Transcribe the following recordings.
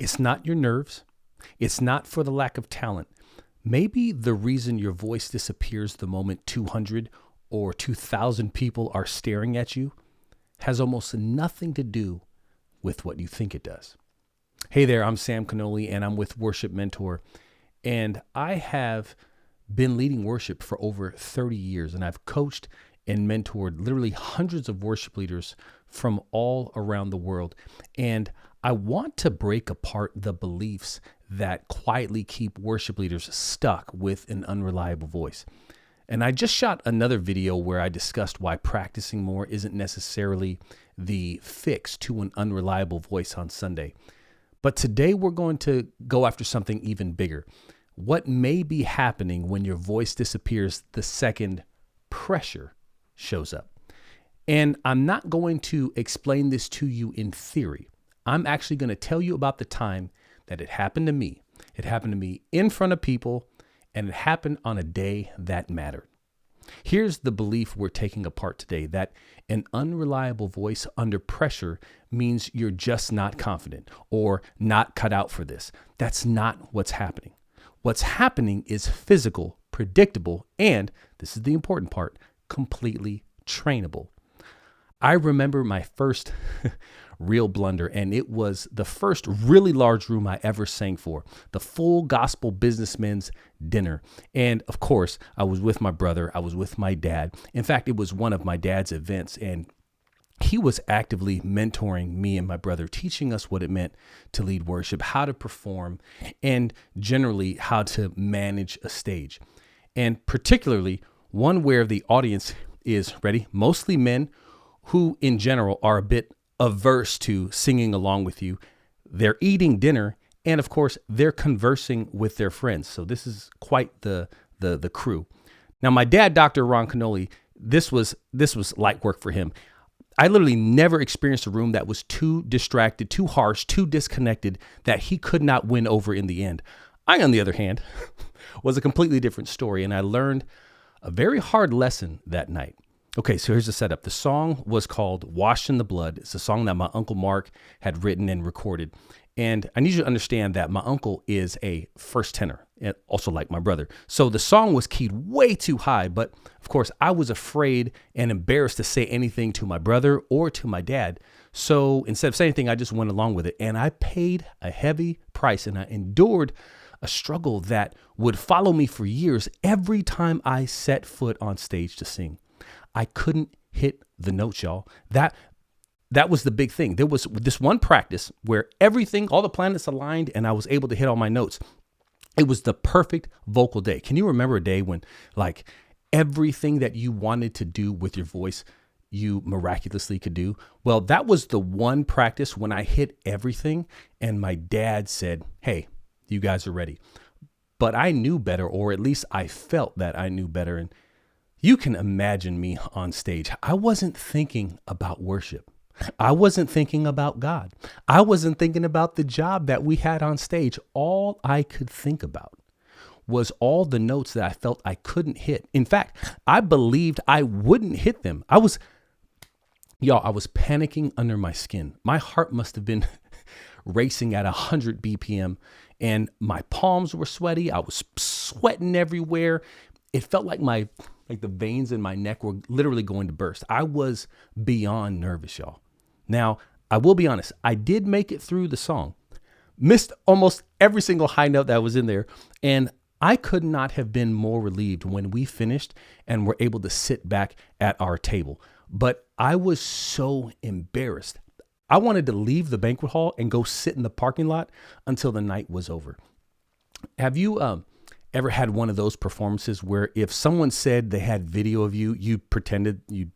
It's not your nerves. It's not for the lack of talent. Maybe the reason your voice disappears the moment 200 or 2,000 people are staring at you has almost nothing to do with what you think it does. Hey there, I'm Sam Canoli and I'm with Worship Mentor. And I have been leading worship for over 30 years, and I've coached and mentored literally hundreds of worship leaders from all around the world. And I want to break apart the beliefs that quietly keep worship leaders stuck with an unreliable voice. And I just shot another video where I discussed why practicing more isn't necessarily the fix to an unreliable voice on Sunday. But today we're going to go after something even bigger. What may be happening when your voice disappears the second pressure shows up? And I'm not going to explain this to you in theory. I'm actually going to tell you about the time that it happened to me. It happened to me in front of people, and it happened on a day that mattered. Here's the belief we're taking apart today, that an unreliable voice under pressure means you're just not confident or not cut out for this. That's not what's happening. What's happening is physical, predictable, and, this is the important part, completely trainable. I remember my first real blunder, and it was the first really large room I ever sang for, the full gospel businessmen's dinner. And of course, I was with my brother, I was with my dad. In fact, it was one of my dad's events, and he was actively mentoring me and my brother, teaching us what it meant to lead worship, how to perform, and generally how to manage a stage. And particularly one where the audience is, ready, mostly men who in general are a bit averse to singing along with you. They're eating dinner, and of course, they're conversing with their friends. So this is quite the crew. Now, my dad, Dr. Ron Canoli, this was light work for him. I literally never experienced a room that was too distracted, too harsh, too disconnected that he could not win over in the end. I, on the other hand, was a completely different story, and I learned a very hard lesson that night. Okay, so here's the setup. The song was called Washed in the Blood. It's a song that my Uncle Mark had written and recorded. And I need you to understand that my uncle is a first tenor, and also like my brother. So the song was keyed way too high, but of course I was afraid and embarrassed to say anything to my brother or to my dad. So instead of saying anything, I just went along with it. And I paid a heavy price, and I endured a struggle that would follow me for years every time I set foot on stage to sing. I couldn't hit the notes, y'all. That was the big thing. There was this one practice where everything, all the planets aligned, and I was able to hit all my notes. It was the perfect vocal day. Can you remember a day when like everything that you wanted to do with your voice, you miraculously could do? Well, that was the one practice when I hit everything, and my dad said, "Hey, you guys are ready." But I knew better, or at least I felt that I knew better. And you can imagine me on stage. I wasn't thinking about worship. I wasn't thinking about God. I wasn't thinking about the job that we had on stage. All I could think about was all the notes that I felt I couldn't hit. In fact, I believed I wouldn't hit them. I was panicking under my skin. My heart must have been racing at 100 BPM, and my palms were sweaty. I was sweating everywhere. It felt like the veins in my neck were literally going to burst. I was beyond nervous, y'all. Now, I will be honest, I did make it through the song, missed almost every single high note that was in there, and I could not have been more relieved when we finished and were able to sit back at our table. But I was so embarrassed. I wanted to leave the banquet hall and go sit in the parking lot until the night was over. Have you ever had one of those performances where if someone said they had video of you, you pretended you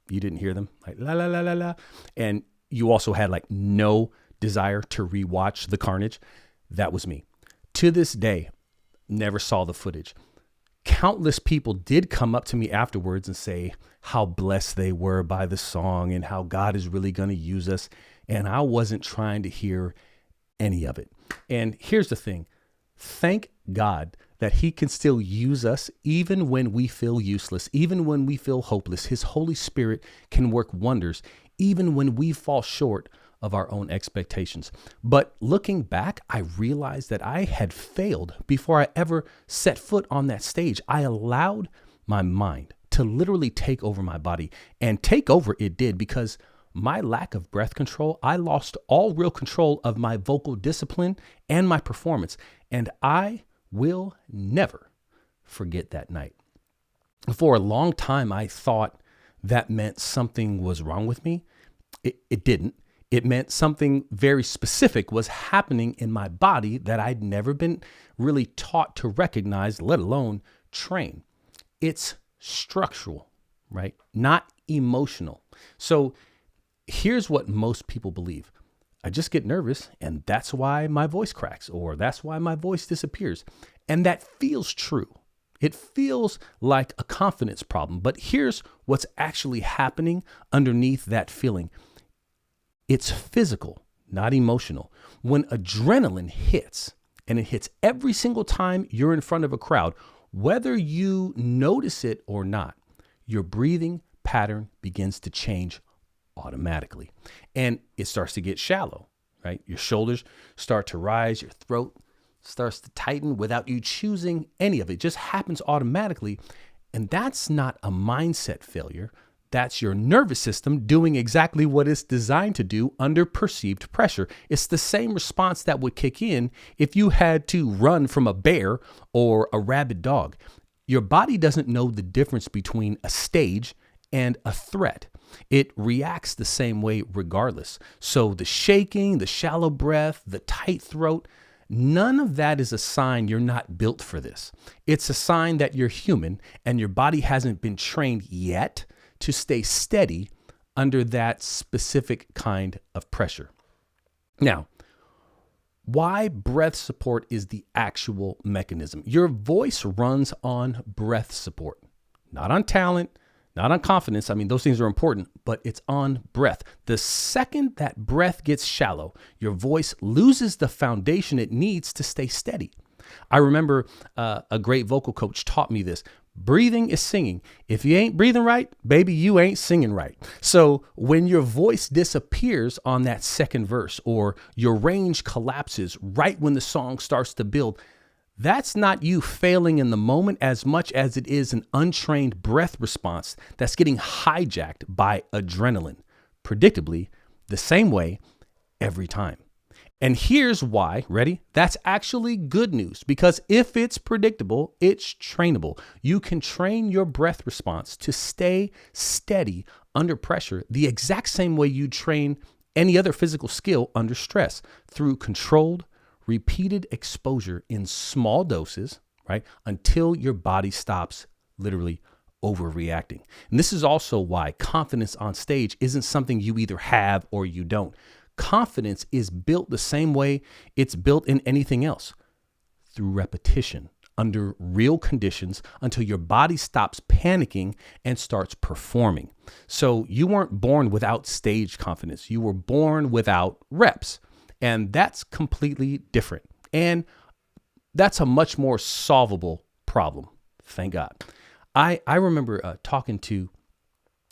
didn't hear them, like la la la la la, and you also had like no desire to rewatch the carnage? That was me. To this day, never saw the footage. Countless people did come up to me afterwards and say how blessed they were by the song and how God is really going to use us. And I wasn't trying to hear any of it. And here's the thing. Thank God that he can still use us even when we feel useless, even when we feel hopeless. His Holy Spirit can work wonders, even when we fall short of our own expectations. But looking back, I realized that I had failed before I ever set foot on that stage. I allowed my mind to literally take over my body, and take over it did, because my lack of breath control, I lost all real control of my vocal discipline and my performance. And I will never forget that night. For a long time, I thought that meant something was wrong with me. It didn't. It meant something very specific was happening in my body that I'd never been really taught to recognize, let alone train. It's structural, right? Not emotional. So here's what most people believe. I just get nervous and that's why my voice cracks, or that's why my voice disappears. And that feels true. It feels like a confidence problem, but here's what's actually happening underneath that feeling. It's physical, not emotional. When adrenaline hits, and it hits every single time you're in front of a crowd, whether you notice it or not, your breathing pattern begins to change automatically. And it starts to get shallow, right? Your shoulders start to rise, your throat starts to tighten without you choosing any of it. It just happens automatically. And that's not a mindset failure. That's your nervous system doing exactly what it's designed to do under perceived pressure. It's the same response that would kick in if you had to run from a bear or a rabid dog. Your body doesn't know the difference between a stage and a threat. It reacts the same way regardless. So the shaking, the shallow breath, the tight throat, none of that is a sign you're not built for this. It's a sign that you're human and your body hasn't been trained yet to stay steady under that specific kind of pressure. Now, why breath support is the actual mechanism. Your voice runs on breath support, not on talent, not on confidence. I mean, those things are important, but it's on breath. The second that breath gets shallow, your voice loses the foundation it needs to stay steady. I remember a great vocal coach taught me this. Breathing is singing. If you ain't breathing right, baby, you ain't singing right. So when your voice disappears on that second verse, or your range collapses right when the song starts to build, that's not you failing in the moment as much as it is an untrained breath response that's getting hijacked by adrenaline, predictably the same way every time. And here's why, ready? That's actually good news, because if it's predictable, it's trainable. You can train your breath response to stay steady under pressure the exact same way you train any other physical skill under stress, through controlled, repeated exposure in small doses, right? Until your body stops literally overreacting. And this is also why confidence on stage isn't something you either have or you don't. Confidence is built the same way it's built in anything else, through repetition under real conditions until your body stops panicking and starts performing. So you weren't born without stage confidence. You were born without reps. And that's completely different. And that's a much more solvable problem. Thank God. I remember talking to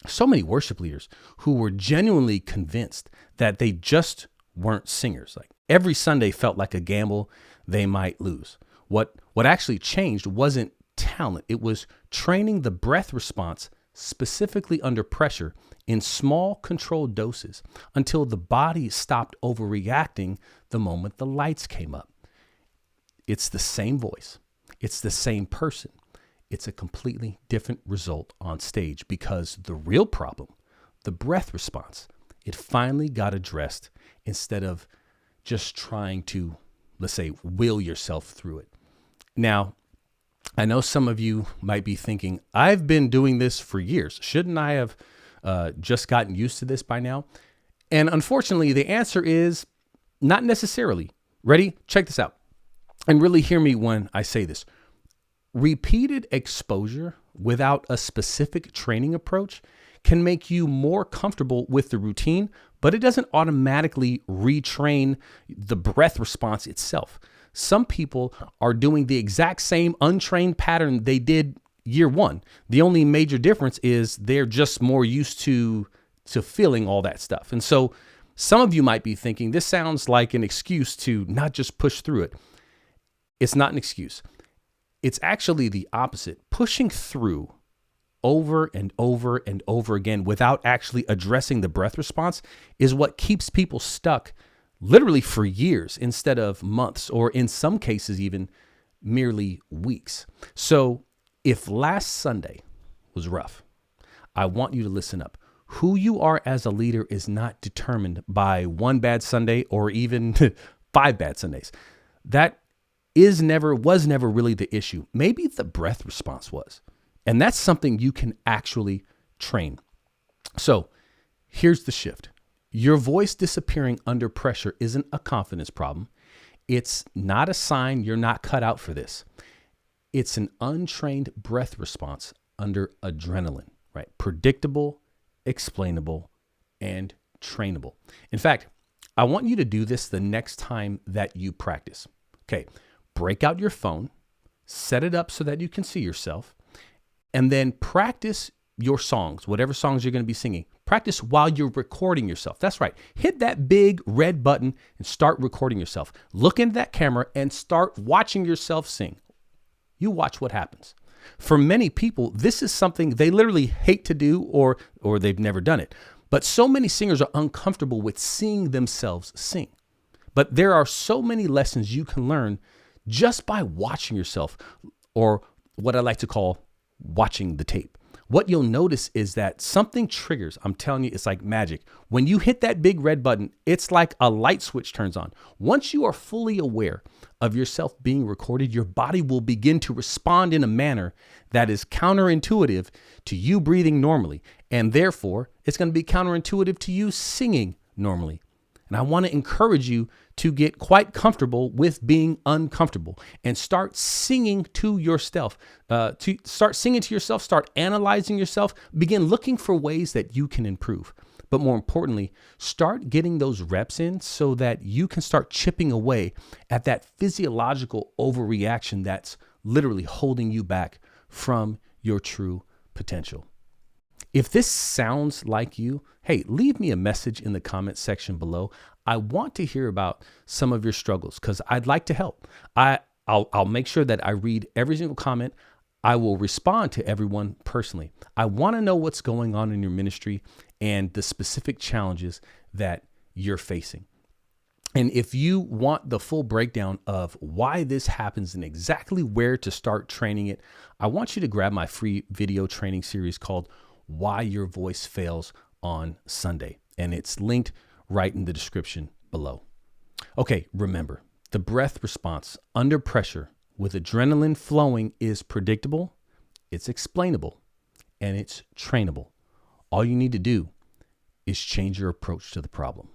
so many worship leaders who were genuinely convinced that they just weren't singers. Like every Sunday felt like a gamble they might lose. What actually changed wasn't talent. It was training the breath response specifically under pressure in small controlled doses until the body stopped overreacting the moment the lights came up. It's the same voice. It's the same person. It's a completely different result on stage, because the real problem, the breath response, it finally got addressed instead of just trying to, let's say, will yourself through it. Now, I know some of you might be thinking, I've been doing this for years. Shouldn't I have just gotten used to this by now? And unfortunately, the answer is not necessarily. Ready? Check this out. And really hear me when I say this. Repeated exposure without a specific training approach can make you more comfortable with the routine, but it doesn't automatically retrain the breath response itself. Some people are doing the exact same untrained pattern they did year one. The only major difference is they're just more used to feeling all that stuff. And so Some of you might be thinking this sounds like an excuse to not just push through it. It's not an excuse. It's actually the opposite. Pushing through over and over and over again without actually addressing the breath response is what keeps people stuck literally for years instead of months, or in some cases, even merely weeks. So if last Sunday was rough, I want you to listen up. Who you are as a leader is not determined by one bad Sunday or even 5 bad Sundays. That was never really the issue. Maybe the breath response was. And that's something you can actually train. So here's the shift. Your voice disappearing under pressure isn't a confidence problem. It's not a sign you're not cut out for this. It's an untrained breath response under adrenaline, right? Predictable, explainable, and trainable. In fact, I want you to do this the next time that you practice. Okay, break out your phone, set it up so that you can see yourself, and then practice your songs, whatever songs you're going to be singing. Practice while you're recording yourself. That's right. Hit that big red button and start recording yourself. Look into that camera and start watching yourself sing. You watch what happens. For many people, this is something they literally hate to do or they've never done it. But so many singers are uncomfortable with seeing themselves sing. But there are so many lessons you can learn just by watching yourself, or what I like to call watching the tape. What you'll notice is that something triggers. I'm telling you, it's like magic. When you hit that big red button, it's like a light switch turns on. Once you are fully aware of yourself being recorded, your body will begin to respond in a manner that is counterintuitive to you breathing normally. And therefore, it's going to be counterintuitive to you singing normally. And I want to encourage you to get quite comfortable with being uncomfortable and start singing to yourself, start analyzing yourself, begin looking for ways that you can improve. But more importantly, start getting those reps in so that you can start chipping away at that physiological overreaction that's literally holding you back from your true potential. If this sounds like you, hey, leave me a message in the comment section below. I want to hear about some of your struggles because I'd like to help. I'll make sure that I read every single comment. I will respond to everyone personally. I want to know what's going on in your ministry and the specific challenges that you're facing. And if you want the full breakdown of why this happens and exactly where to start training it, I want you to grab my free video training series called Why Your Voice Fails on Sunday. And it's linked right in the description below. Okay, remember, the breath response under pressure with adrenaline flowing is predictable, it's explainable, and it's trainable. All you need to do is change your approach to the problem.